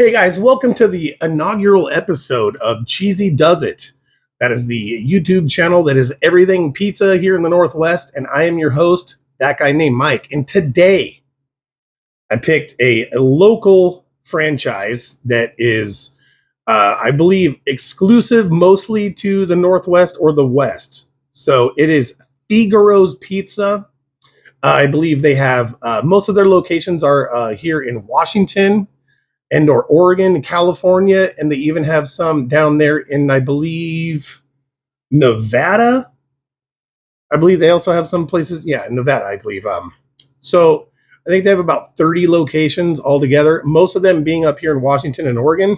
Hey guys, welcome to the inaugural episode of Cheesy Does It. That is the YouTube channel that is everything pizza here in the Northwest, and I am your host, that guy named Mike. And today I picked a local franchise that is, I believe, exclusive mostly to the Northwest or the West. So it is Figaro'S Pizza. I believe they have most of their locations are here in Washington and or Oregon, California, and they even have some down there in, I believe, Nevada. I believe they also have some places, yeah, in Nevada, I believe. So I think they have about 30 locations altogether, most of them being up here in Washington and Oregon.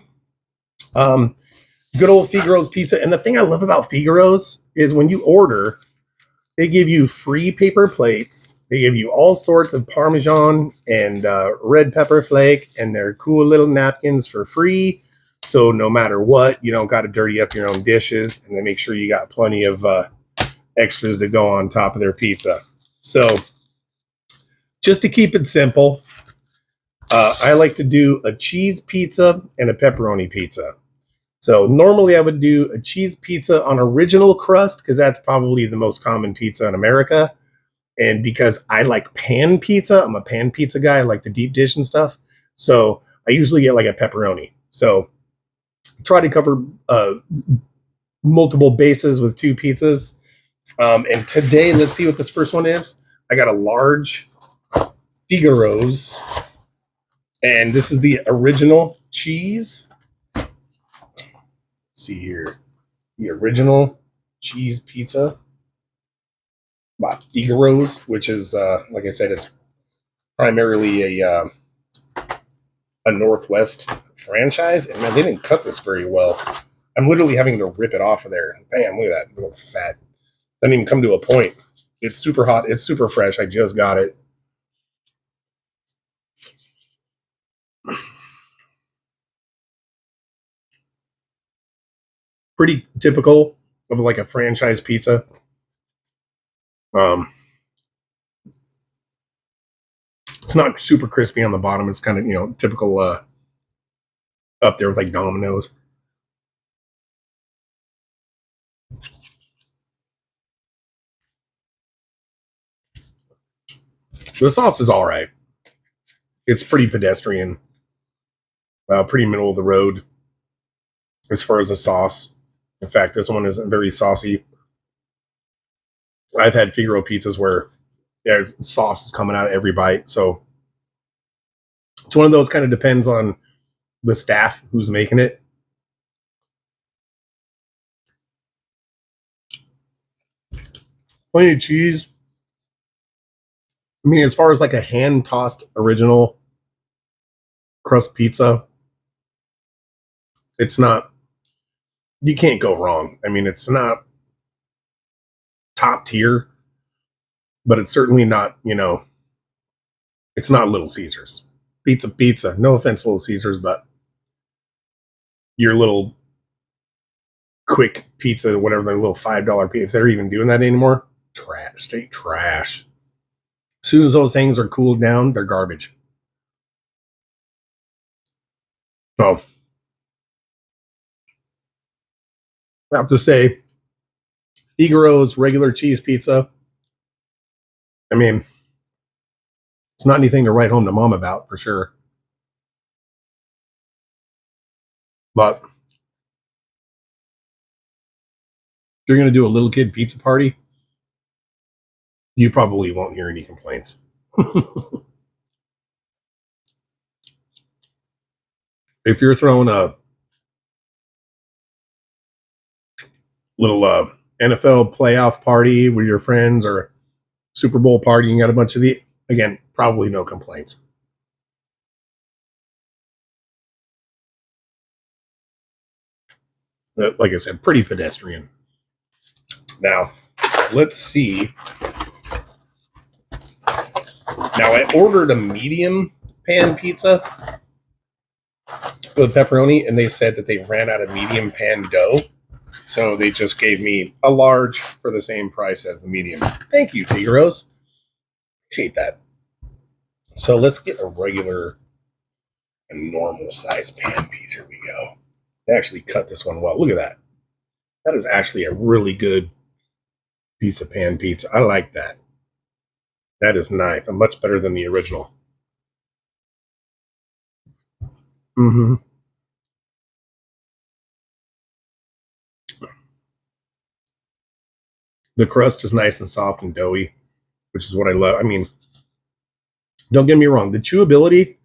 Good old Figaro's Pizza. And the thing I love about Figaro's is when you order, they give you free paper plates. They give you all sorts of Parmesan and red pepper flake and their cool little napkins for free. So no matter what, you don't got to dirty up your own dishes, and they make sure you got plenty of extras to go on top of their pizza. So just to keep it simple, I like to do a cheese pizza and a pepperoni pizza. So normally I would do a cheese pizza on original crust because that's probably the most common pizza in America. And because I like pan pizza, I'm a pan pizza guy. I like the deep dish and stuff. So I usually get like a pepperoni. So try to cover multiple bases with two pizzas. And today, let's see what this first one is. I got a large Figaro's. And this is the original cheese. Let's see here. The original cheese pizza by Figaro'S, which is, like I said, it's primarily a Northwest franchise. And man, they didn't cut this very well. I'm literally having to rip it off of there. Bam, look at that little fat. Doesn't even come to a point. It's super hot. It's super fresh. I just got it. Pretty typical of like a franchise pizza. It's not super crispy on the bottom. It's kind of, typical up there with like Domino's. The sauce is all right. It's pretty pedestrian, pretty middle of the road as far as the sauce. In fact, this one isn't very saucy. I've had Figaro pizzas where sauce is coming out of every bite. So it's one of those, kind of depends on the staff who's making it. Plenty of cheese. I mean, as far as like a hand tossed original crust pizza, it's not, you can't go wrong. I mean, it's not top tier, but it's certainly not, it's not Little Caesars. Pizza. No offense, Little Caesars, but your little quick pizza, whatever, their little $5 pizza, if they're even doing that anymore, trash, straight trash. As soon as those things are cooled down, they're garbage. So I have to say, Figaro's regular cheese pizza, I mean, it's not anything to write home to mom about, for sure. But if you're going to do a little kid pizza party, you probably won't hear any complaints. If you're throwing a little NFL playoff party with your friends or Super Bowl party, you got a bunch of the, again, probably no complaints. Like I said, pretty pedestrian. Now, let's see. Now, I ordered a medium pan pizza with pepperoni, and they said that they ran out of medium pan dough. So they just gave me a large for the same price as the medium. Thank you, Figaro's. Appreciate that. So let's get a regular A normal size pan pizza. Here we go. They actually cut this one well. Look at that. That is actually a really good piece of pan pizza. I like that. That is nice. Much better than the original. Mm-hmm. The crust is nice and soft and doughy, which is what I love. I mean, don't get me wrong. The chewability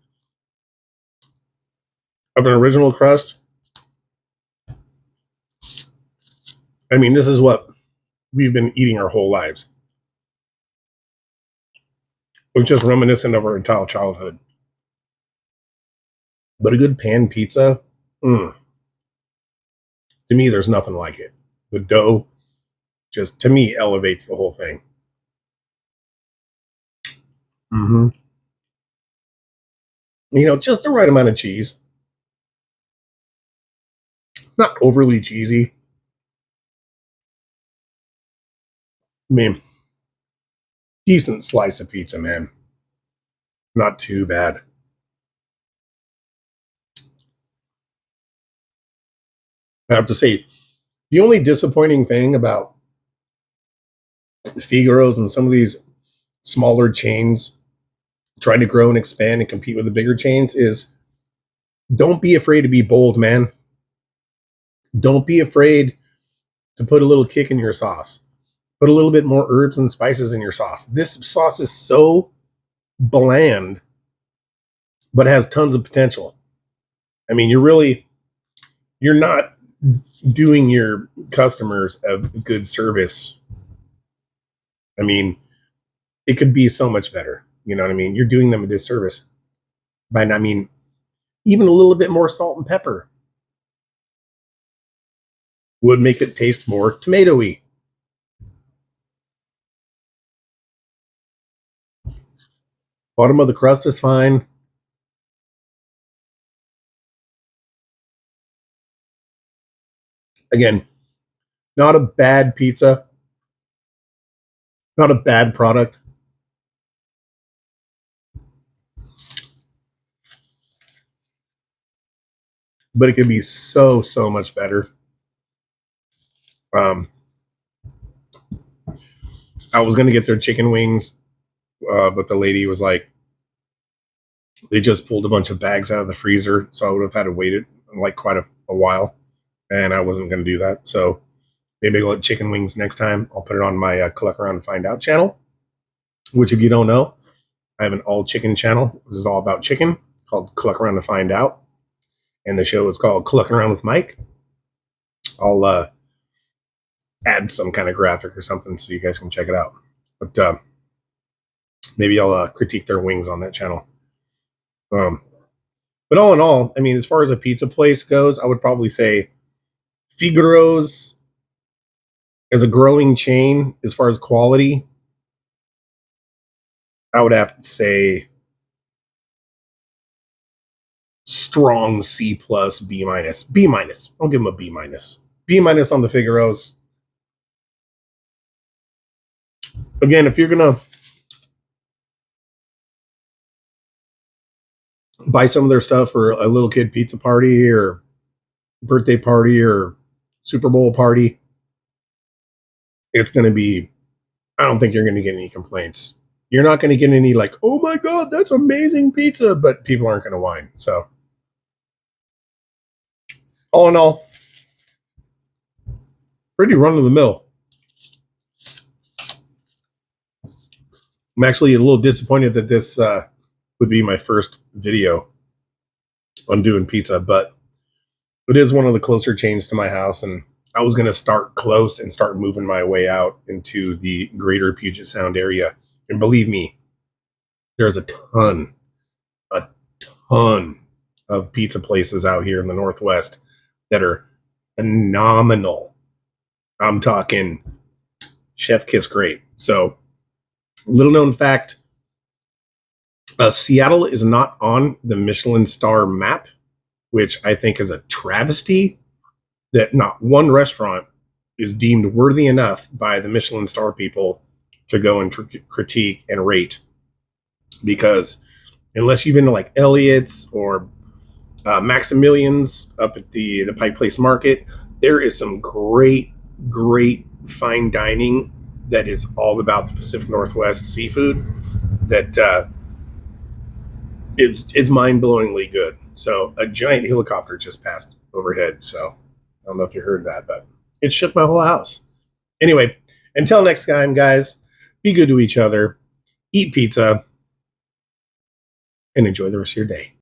of an original crust, I mean, this is what we've been eating our whole lives. It's just reminiscent of our entire childhood. But a good pan pizza, to me, there's nothing like it. The dough just, to me, elevates the whole thing. Mm-hmm. You know, just the right amount of cheese. Not overly cheesy. I mean, decent slice of pizza, man. Not too bad. I have to say, the only disappointing thing about Figaro's and some of these smaller chains trying to grow and expand and compete with the bigger chains is don't be afraid to be bold, man. Don't be afraid to put a little kick in your sauce. Put a little bit more herbs and spices in your sauce. This sauce is so bland, but has tons of potential. I mean, you're not doing your customers a good service. I mean, it could be so much better. You know what I mean? You're doing them a disservice by, I mean, even a little bit more salt and pepper would make it taste more tomatoey. Bottom of the crust is fine. Again, not a bad pizza, not a bad product. But it could be so much better. Um, I was gonna get their chicken wings, but the lady was like, they just pulled a bunch of bags out of the freezer, so I would have had to wait it like quite a while, and I wasn't gonna do that. So maybe I'll get chicken wings next time. I'll put it on my Collect Around and Find Out channel, which if you don't know, I have an all chicken channel. This is all about chicken called Collect Around to Find Out, and the show is called Collecting Around with Mike. I'll add some kind of graphic or something so you guys can check it out. But maybe I'll critique their wings on that channel. But all in all, I mean, as far as a pizza place goes, I would probably say Figaro'S as a growing chain, as far as quality, I would have to say strong C plus, B minus, B minus. I'll give them a B minus. B minus on the Figaro'S. Again, if you're gonna buy some of their stuff for a little kid pizza party or birthday party or Super Bowl party, it's gonna be. I don't think you're gonna get any complaints. You're not gonna get any like, oh my god, that's amazing pizza, but people aren't gonna whine. So all in all, pretty run of the mill. I'm actually a little disappointed that this would be my first video on doing pizza, but it is one of the closer chains to my house, and I was going to start close and start moving my way out into the greater Puget Sound area. And believe me, there's a ton of pizza places out here in the Northwest that are phenomenal. I'm talking chef kiss great. So, little known fact, Seattle is not on the Michelin star map, which I think is a travesty that not one restaurant is deemed worthy enough by the Michelin star people to go and critique and rate. Because unless you've been to like Elliot's or Maximilian's up at the Pike Place Market. There is some great fine dining that is all about the Pacific Northwest seafood that it's mind-blowingly good. So a giant helicopter just passed overhead. So I don't know if you heard that, but it shook my whole house. Anyway, until next time, guys, be good to each other, eat pizza, and enjoy the rest of your day.